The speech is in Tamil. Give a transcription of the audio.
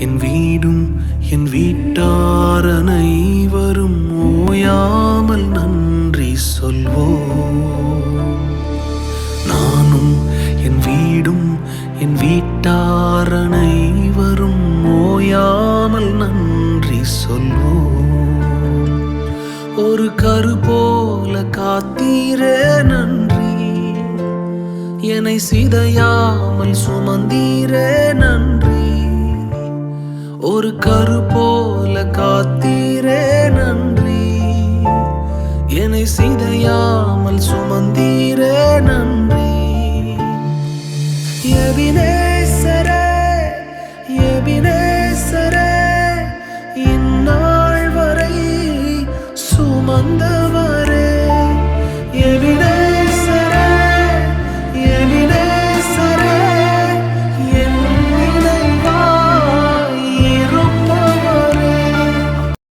என் வீடும் என் வீட்டார் அனைவரும் ஓயாமல் நன்றி சொல்வோம். நானும் என் வீடும் என் வீட்டார் அனைவரும் ஓயாமல் நன்றி சொல்வோம். ஒரு கரு போல காத்தீரே நன்றி, என்னை சிதையாமல் சுமந்தீரே நன்றி. ஒரு கரு போல காத்தீரே நன்றி, என்னை சிதையாமல் சுமந்தீரே நன்றி. எபினேசரே எபினேசரே, இந்நாள் வரை சுமந்த